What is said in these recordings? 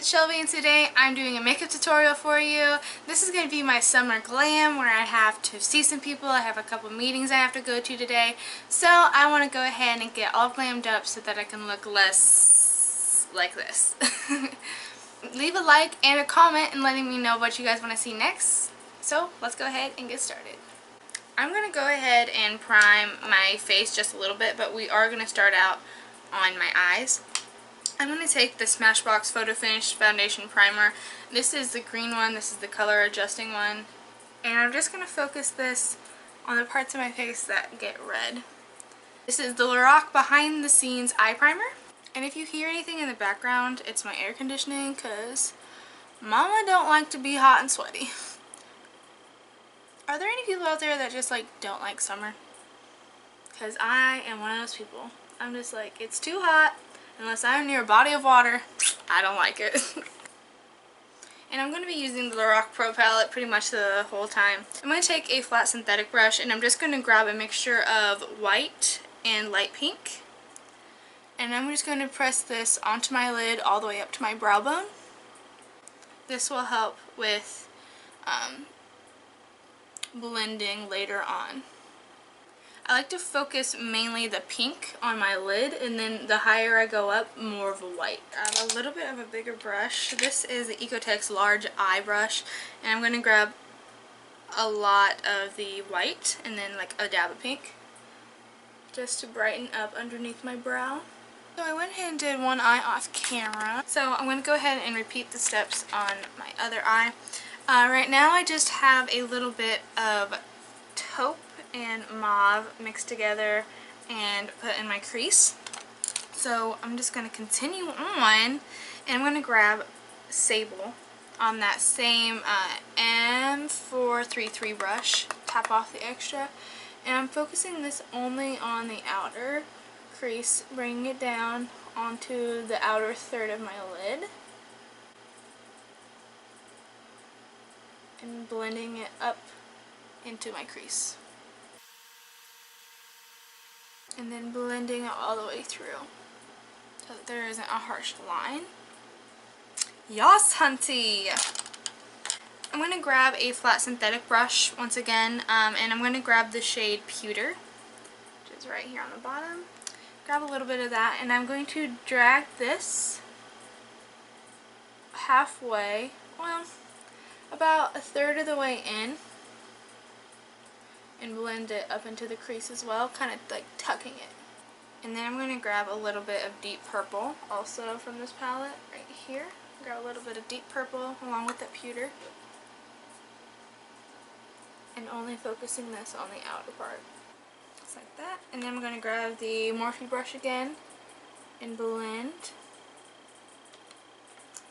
it's Shelby and today I'm doing a makeup tutorial for you. This is going to be my summer glam where I have to see some people. I have a couple meetings I have to go to today. So I want to go ahead and get all glammed up so that I can look less like this. Leave a like and a comment and letting me know what you guys want to see next. So let's go ahead and get started. I'm going to go ahead and prime my face just a little bit, but we are going to start out on my eyes. I'm going to take the Smashbox Photo Finish Foundation Primer. This is the green one, this is the color adjusting one. And I'm just going to focus this on the parts of my face that get red. This is the Lorac Behind the Scenes Eye Primer. And if you hear anything in the background, it's my air conditioning because Mama don't like to be hot and sweaty. Are there any people out there that just don't like summer? Because I am one of those people. I'm just like, it's too hot. Unless I'm near a body of water, I don't like it. And I'm going to be using the Lorac Pro palette pretty much the whole time. I'm going to take a flat synthetic brush and I'm just going to grab a mixture of white and light pink. And I'm just going to press this onto my lid all the way up to my brow bone. This will help with blending later on. I like to focus mainly the pink on my lid, and then the higher I go up, more of a white. I have a little bit of a bigger brush. This is the Ecotex large eye brush, and I'm going to grab a lot of the white and then like a dab of pink just to brighten up underneath my brow. So I went ahead and did one eye off camera. So I'm going to go ahead and repeat the steps on my other eye. Right now I just have a little bit of taupe and mauve mixed together and put in my crease. So I'm just going to continue on, and I'm going to grab Sable on that same M433 brush, tap off the extra, and I'm focusing this only on the outer crease, bringing it down onto the outer third of my lid and blending it up into my crease. And then blending it all the way through so that there isn't a harsh line. Yas, hunty! I'm going to grab a flat synthetic brush once again, and I'm going to grab the shade Pewter, which is right here on the bottom. Grab a little bit of that, and I'm going to drag this halfway, well, about a third of the way in, and blend it up into the crease as well, kind of like tucking it. And then I'm going to grab a little bit of deep purple also from this palette right here. Grab a little bit of deep purple along with that pewter. And only focusing this on the outer part. Just like that. And then I'm going to grab the Morphe brush again and blend.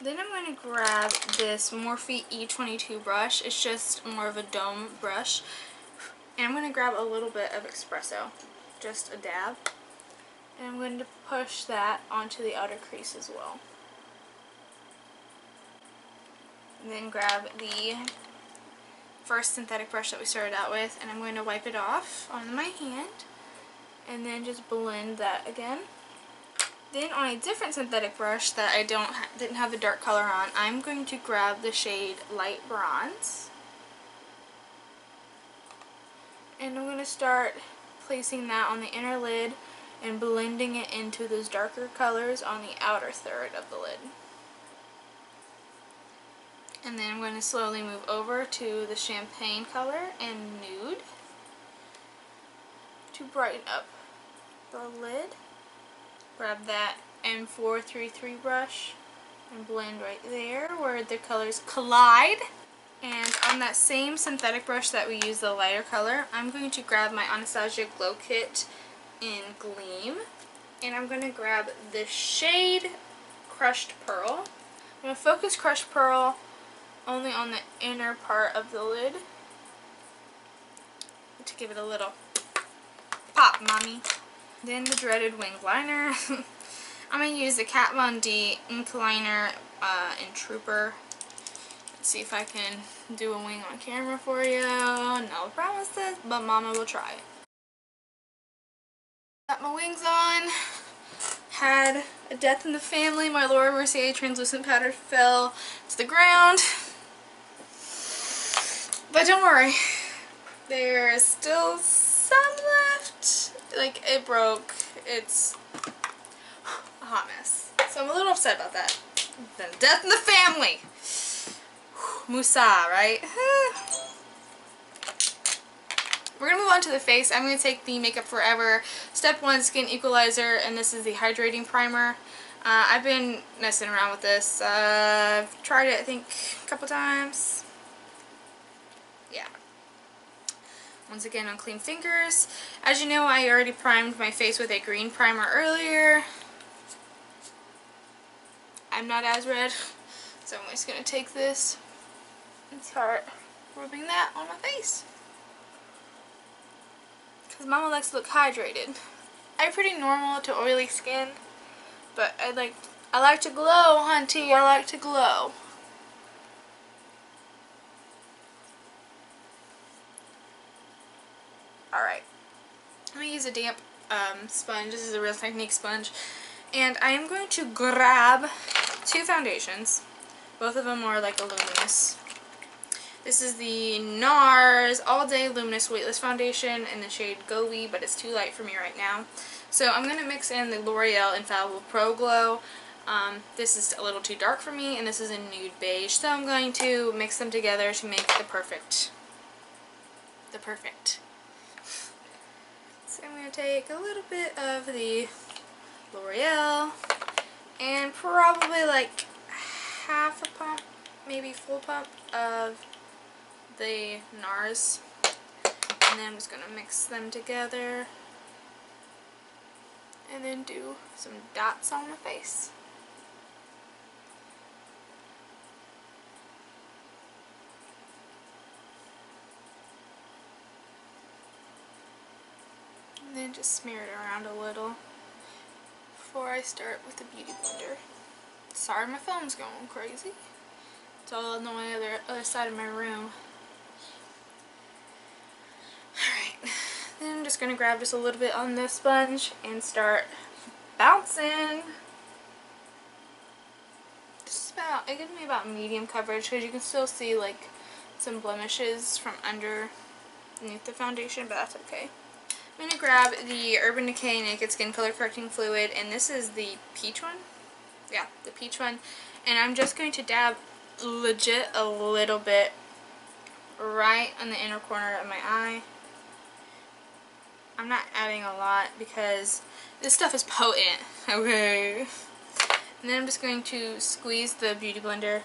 Then I'm going to grab this Morphe E22 brush. It's just more of a dome brush. And I'm going to grab a little bit of espresso, just a dab, and I'm going to push that onto the outer crease as well. And then grab the first synthetic brush that we started out with, and I'm going to wipe it off on my hand, and then just blend that again. Then on a different synthetic brush that I didn't have the dark color on, I'm going to grab the shade Light Bronze. And I'm going to start placing that on the inner lid and blending it into those darker colors on the outer third of the lid. And then I'm going to slowly move over to the Champagne color and Nude to brighten up the lid. Grab that M433 brush and blend right there where the colors collide. And on that same synthetic brush that we use the lighter color, I'm going to grab my Anastasia Glow Kit in Gleam. And I'm going to grab the shade Crushed Pearl. I'm going to focus Crushed Pearl only on the inner part of the lid to give it a little pop, mommy. Then the dreaded winged liner. I'm going to use the Kat Von D ink liner in Trooper. Let's see if I can do a wing on camera for you. No promises, but Mama will try it. Got my wings on. had a death in the family. My Laura Mercier translucent powder fell to the ground. But don't worry, there's still some left. Like, it broke. It's a hot mess. So I'm a little upset about that. Then death in the family. Musa, right? We're going to move on to the face. I'm going to take the Makeup Forever Step 1 Skin Equalizer, and this is the Hydrating Primer. I've been messing around with this. I've tried it, I think, a couple times. Yeah. Once again on clean fingers. As you know, I already primed my face with a green primer earlier. I'm not as red, so I'm just going to take this and start rubbing that on my face. Because Mama likes to look hydrated. I have pretty normal to oily skin, but I like to glow, hunty. I like to glow. Alright. I'm going to use a damp sponge. This is a Real Technique sponge. And I am going to grab two foundations. Both of them are like a Luminous. This is the Nars All Day Luminous Weightless Foundation in the shade Gobi, but it's too light for me right now. So I'm going to mix in the L'Oreal Infallible Pro Glow. This is a little too dark for me, and this is a Nude Beige. So I'm going to mix them together to make the perfect. So I'm going to take a little bit of the L'Oreal and probably like half a pump, maybe full pump of the Nars, and then I'm just going to mix them together and then do some dots on my face. And then just smear it around a little before I start with the Beauty Blender. Sorry, my phone's going crazy. It's all on the other side of my room. Alright, then I'm just going to grab just a little bit on this sponge and start bouncing. It gives me about medium coverage because you can still see like some blemishes from underneath the foundation, but that's okay. I'm going to grab the Urban Decay Naked Skin Color Correcting Fluid, and this is the peach one. Yeah, the peach one. And I'm just going to dab legit a little bit right on the inner corner of my eye. I'm not adding a lot because this stuff is potent, okay? And then I'm just going to squeeze the Beauty Blender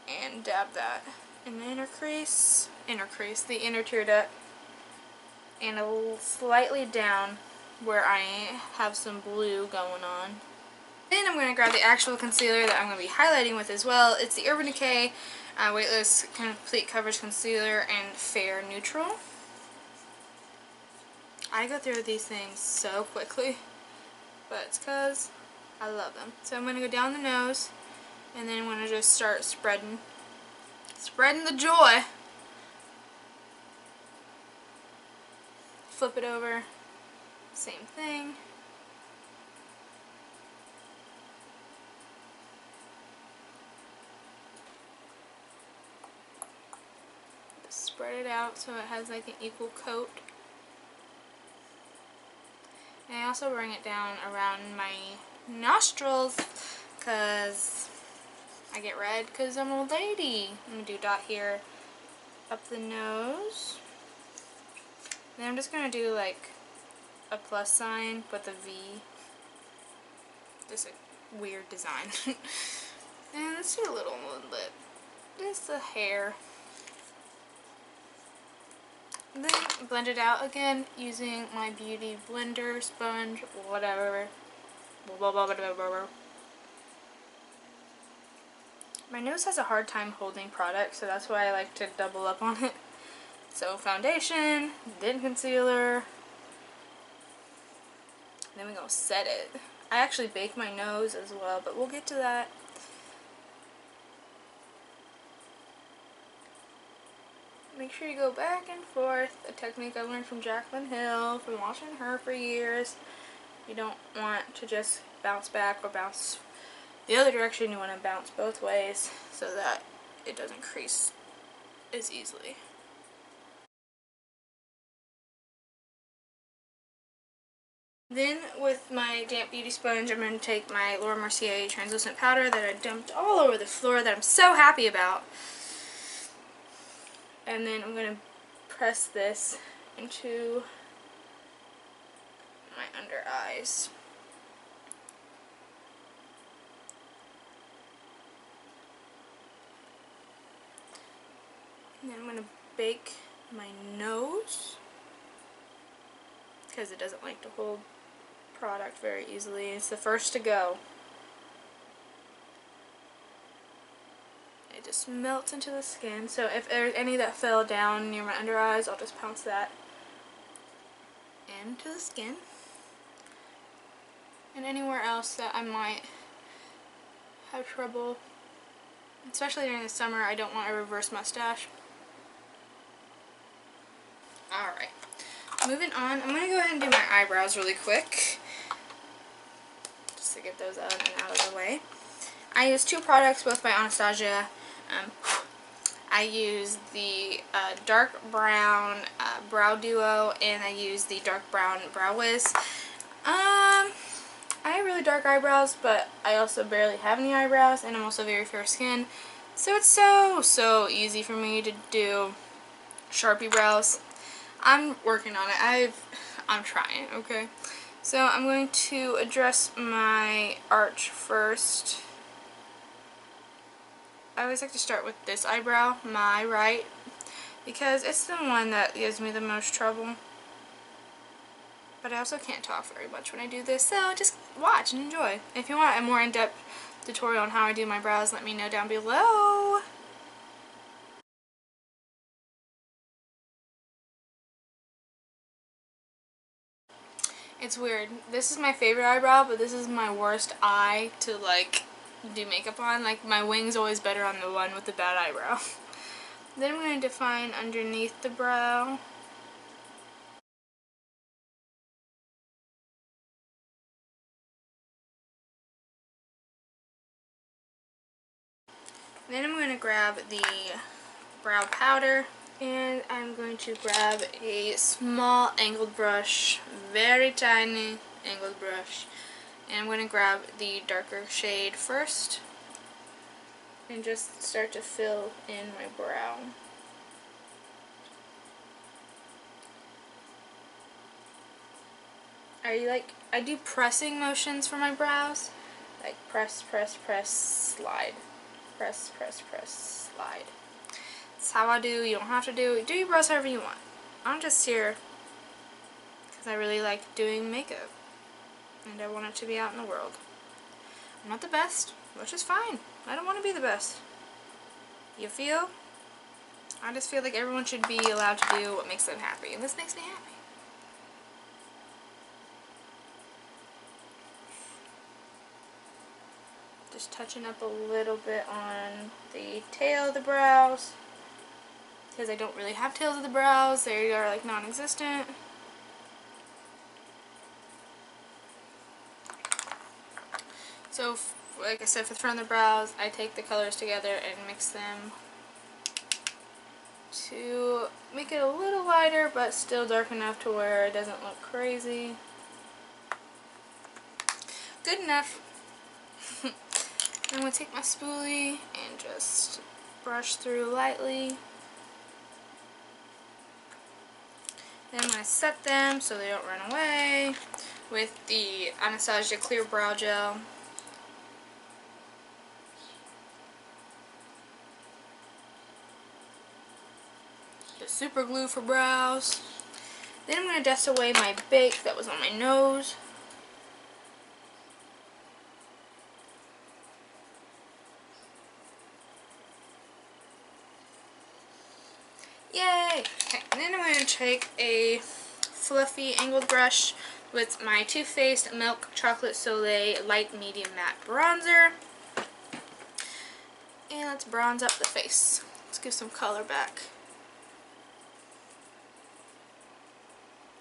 and dab that in the inner crease, the inner tear duct, and a little slightly down where I have some blue going on. Then I'm going to grab the actual concealer that I'm going to be highlighting with as well. It's the Urban Decay Weightless Complete Coverage Concealer and Fair Neutral. I go through these things so quickly, but it's because I love them. So I'm going to go down the nose, and then I'm going to just start spreading the joy. Flip it over, same thing. Just spread it out so it has like an equal coat. And I also bring it down around my nostrils because I get red because I'm a lady. I'm going to do a dot here up the nose. Then I'm just going to do like a plus sign with a V. Just a weird design. And let's do a little lip. Just the hair. Then blend it out again using my Beauty Blender, sponge, whatever. My nose has a hard time holding product, so that's why I like to double up on it. So foundation, then concealer, then we're going to set it. I actually bake my nose as well, but we'll get to that. Make sure you go back and forth, a technique I learned from Jaclyn Hill, from watching her for years. You don't want to just bounce back or bounce the other direction. You want to bounce both ways so that it doesn't crease as easily. Then with my damp beauty sponge, I'm going to take my Mercier translucent powder that I dumped all over the floor that I'm so happy about. And then I'm going to press this into my under eyes. And then I'm going to bake my nose because it doesn't like to hold product very easily. It's the first to go. It just melts into the skin. So if there's any that fell down near my under eyes, I'll just pounce that into the skin. And anywhere else that I might have trouble, especially during the summer, I don't want a reverse mustache. Alright, moving on, I'm going to go ahead and do my eyebrows really quick, just to get those out of the way. I use two products, both by Anastasia. I use the dark brown brow duo, and I use the dark brown brow wiz. I have really dark eyebrows, but I also barely have any eyebrows, and I'm also very fair skin, so it's so easy for me to do Sharpie brows. I'm working on it. I'm trying, okay? So I'm going to address my arch first. I always like to start with this eyebrow, my right, because it's the one that gives me the most trouble. But I also can't talk very much when I do this, so just watch and enjoy. If you want a more in-depth tutorial on how I do my brows, let me know down below. It's weird. This is my favorite eyebrow, but this is my worst eye to like do makeup on. Like my wing's always better on the one with the bad eyebrow. Then I'm going to define underneath the brow. Then I'm going to grab the brow powder, and I'm going to grab a small angled brush, very tiny angled brush, and I'm going to grab the darker shade first and just start to fill in my brow. I do pressing motions for my brows, like press, press, press, slide. Press, press, press, slide. That's how I do. You don't have to do your brows however you want. I'm just here because I really like doing makeup and I want it to be out in the world. I'm not the best, which is fine. I don't want to be the best. You feel? I just feel like everyone should be allowed to do what makes them happy, and this makes me happy. Just touching up a little bit on the tail of the brows, because I don't really have tails of the brows. They are like non-existent. So like I said, for the front of the brows, I take the colors together and mix them to make it a little lighter but still dark enough to where it doesn't look crazy. Good enough. I'm going to take my spoolie and just brush through lightly. Then I'm going to set them so they don't run away with the Anastasia Clear Brow Gel. The super glue for brows. Then I'm going to dust away my bake that was on my nose. Yay! Okay, and then I'm going to take a fluffy angled brush with my Too Faced Milk Chocolate Solei Light Medium Matte Bronzer. And let's bronze up the face. Let's give some color back.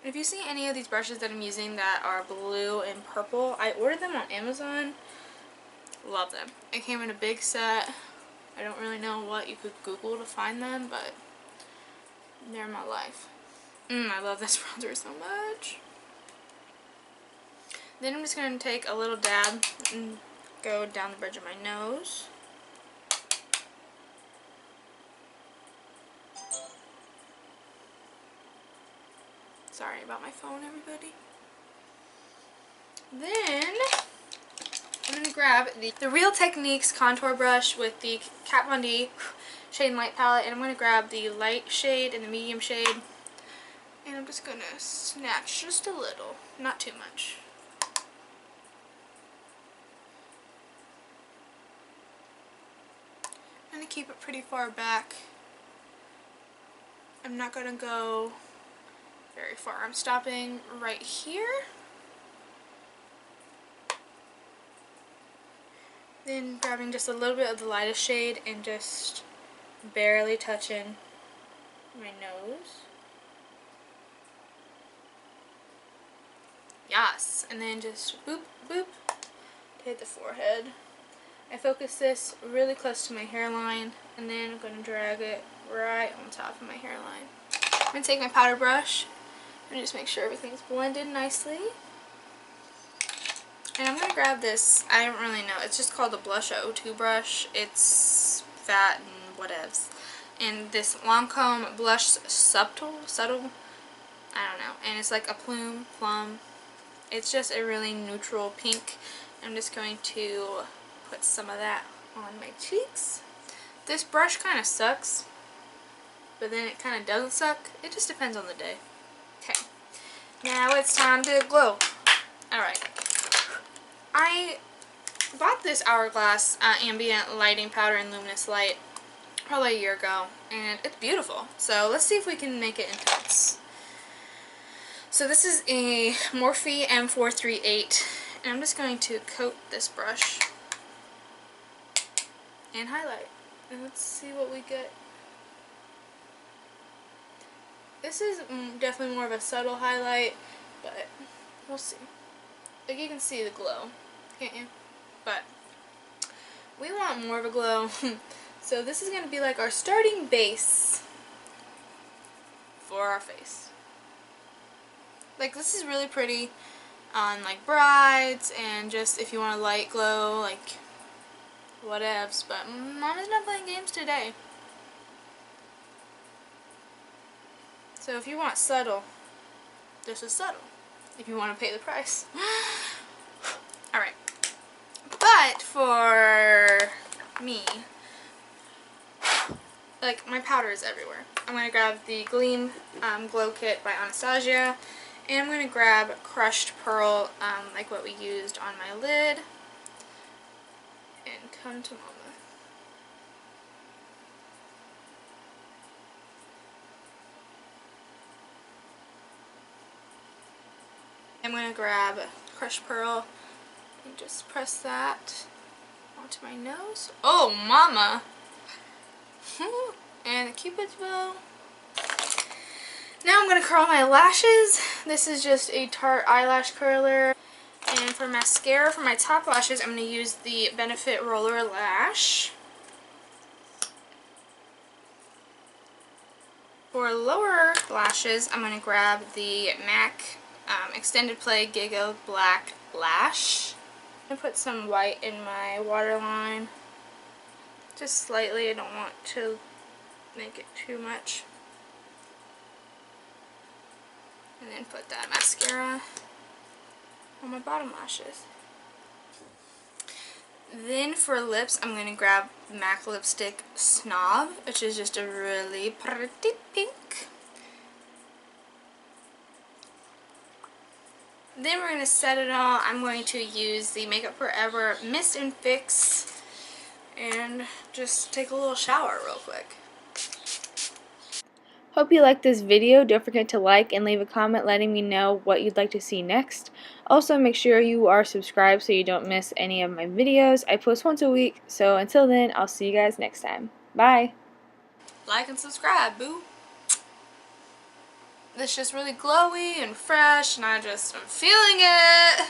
If you see any of these brushes that I'm using that are blue and purple, I ordered them on Amazon. Love them. It came in a big set. I don't really know what you could Google to find them, but they're my life. I love this bronzer so much. Then I'm just going to take a little dab and go down the bridge of my nose. Sorry about my phone, everybody. Then I'm going to grab the Real Techniques contour brush with the Kat Von D Shade and Light palette, and I'm going to grab the light shade and the medium shade, and I'm just going to snatch just a little, not too much. I'm going to keep it pretty far back. I'm not going to go very far. I'm stopping right here. Then grabbing just a little bit of the lightest shade and just barely touching my nose. Yes, and then just boop, boop to hit the forehead. I focus this really close to my hairline, and then I'm going to drag it right on top of my hairline. I'm going to take my powder brush and just make sure everything's blended nicely. And I'm going to grab this, I don't really know, it's just called the Blush 02 brush. It's fat and whatevs. And this Lancome Blush Subtle, I don't know. And it's like a plum. It's just a really neutral pink. I'm just going to put some of that on my cheeks. This brush kind of sucks, but then it kind of doesn't suck. It just depends on the day. Okay, now it's time to glow. Alright. I bought this Hourglass Ambient Lighting Powder in Luminous Light probably a year ago, and it's beautiful. So let's see if we can make it intense. So this is a Morphe M438, and I'm just going to coat this brush and highlight. And let's see what we get. This is definitely more of a subtle highlight, but we'll see. Like, you can see the glow, can't you? But we want more of a glow. So this is going to be like our starting base for our face. Like, this is really pretty on like brides and just if you want a light glow, like whatevs. But Mama's not playing games today. So if you want subtle, this is subtle. If you want to pay the price. Alright. But for me, like, my powder is everywhere. I'm going to grab the Gleam Glow Kit by Anastasia. And I'm going to grab Crushed Pearl, like what we used on my lid. And come to Mama. I'm going to grab Crushed Pearl and just press that onto my nose. Oh, Mama! And the Cupid's bow. Now I'm going to curl my lashes. This is just a Tarte eyelash curler. And for mascara, for my top lashes, I'm going to use the Benefit Roller Lash. For lower lashes, I'm going to grab the MAC Extended Play Giggablack Lash. I'm going to put some white in my waterline. Just slightly, I don't want to make it too much. And then put that mascara on my bottom lashes. Then for lips, I'm going to grab MAC lipstick Snob, which is just a really pretty pink. Then we're going to set it all. I'm going to use the Makeup Forever Mist and Fix and just take a little shower real quick. Hope you liked this video. Don't forget to like and leave a comment letting me know what you'd like to see next. Also, make sure you are subscribed so you don't miss any of my videos. I post once a week, so until then, I'll see you guys next time. Bye! Like and subscribe, boo! it's just really glowy and fresh, and I'm feeling it.